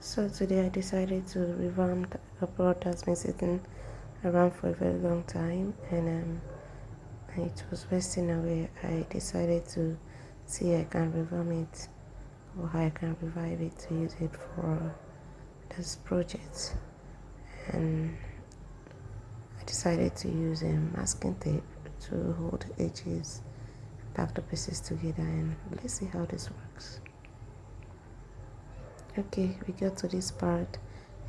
So today I decided to revamp a product that's been sitting around for a very long time, and it was wasting away. I decided to see I can revamp it, or how I can revive it to use it for this project. And I decided to use masking tape to hold the edges, pack the pieces together, and let's see how this works. Okay, we got to this part,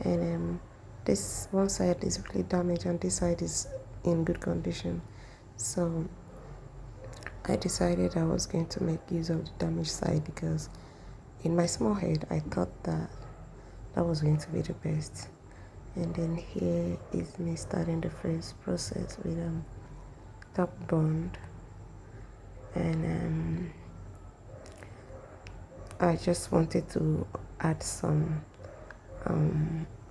and this one side is really damaged and this side is in good condition. So I decided I was going to make use of the damaged side, because in my small head I thought that was going to be the best. And then here is me starting the first process with top bond, and I just wanted to add some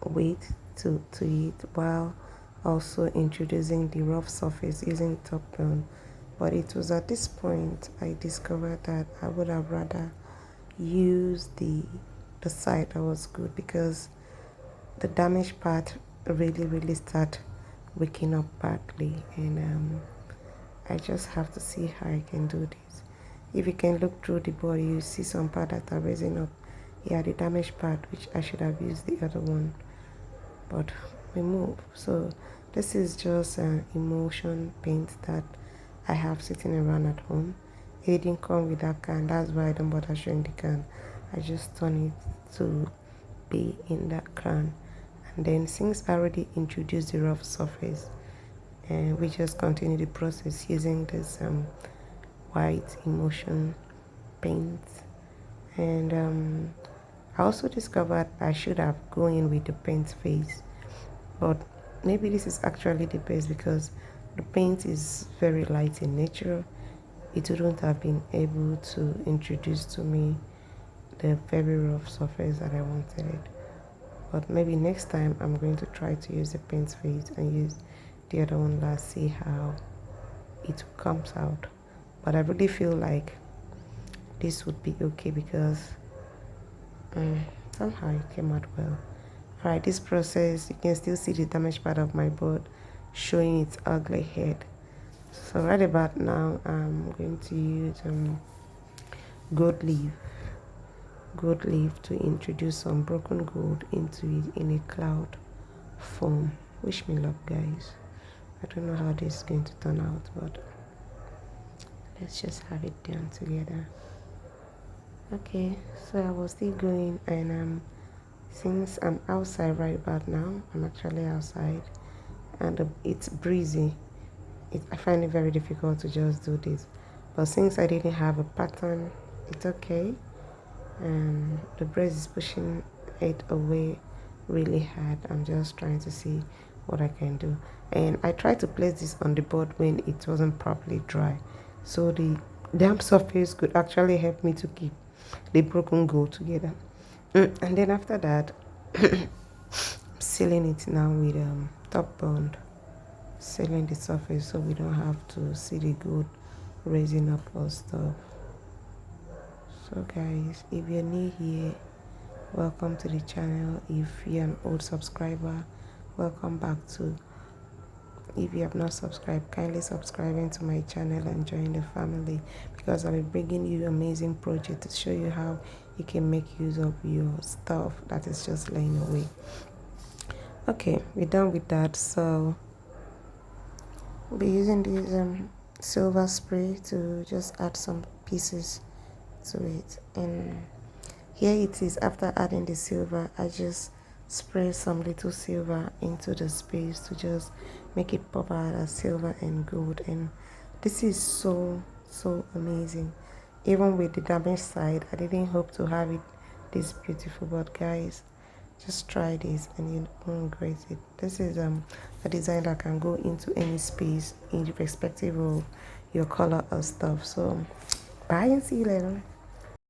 weight to it, while also introducing the rough surface using top bond. But it was at this point I discovered that I would have rather used the side that was good, because the damaged part really start waking up badly, and I just have to see how I can do this. If you can look through the body, you see some part that are raising up. Yeah, the damaged part, which I should have used the other one, but we move. So this is just an emulsion paint that I have sitting around at home. It didn't come with that can, that's why I don't bother showing the can. I just turn it to be in that can, and then since I already introduced the rough surface, and we just continue the process using this white emulsion paint. And I also discovered I should have gone in with the paint face, but maybe this is actually the best, because the paint is very light in nature. It wouldn't have been able to introduce to me the very rough surface that I wanted. But maybe next time I'm going to try to use the paint face and use the other one last, see how it comes out. But I really feel like this would be okay, because somehow it came out well. Alright, this process, you can still see the damaged part of my board showing its ugly head. So right about now I'm going to use gold leaf to introduce some broken gold into it in a cloud form. Wish me luck, guys. I don't know how this is going to turn out, but let's just have it done together. Okay, so I was still going, and since I'm outside right about now, I'm actually outside, and it's breezy. I find it very difficult to just do this, but since I didn't have a pattern, it's okay. And the breeze is pushing it away really hard. I'm just trying to see what I can do, and I tried to place this on the board when it wasn't properly dry, so the damp surface could actually help me to keep the broken gold together. And then after that I'm sealing it now with top bond, sealing the surface so we don't have to see the gold raising up or stuff. So guys, if you're new here, welcome to the channel. If you're an old subscriber, welcome back too. If you have not subscribed, kindly subscribe into my channel and join the family, because I'll be bringing you amazing projects to show you how you can make use of your stuff that is just laying away. Okay, we're done with that. So we'll be using this silver spray to just add some pieces to it. And here it is. After adding the silver, I just spray some little silver into the space to just make it pop out as silver and gold. And this is so amazing. Even with the damaged side, I didn't hope to have it this beautiful, but guys, just try this and you won't regret it. This is a design that can go into any space irrespective of your color or stuff. So bye and see you later.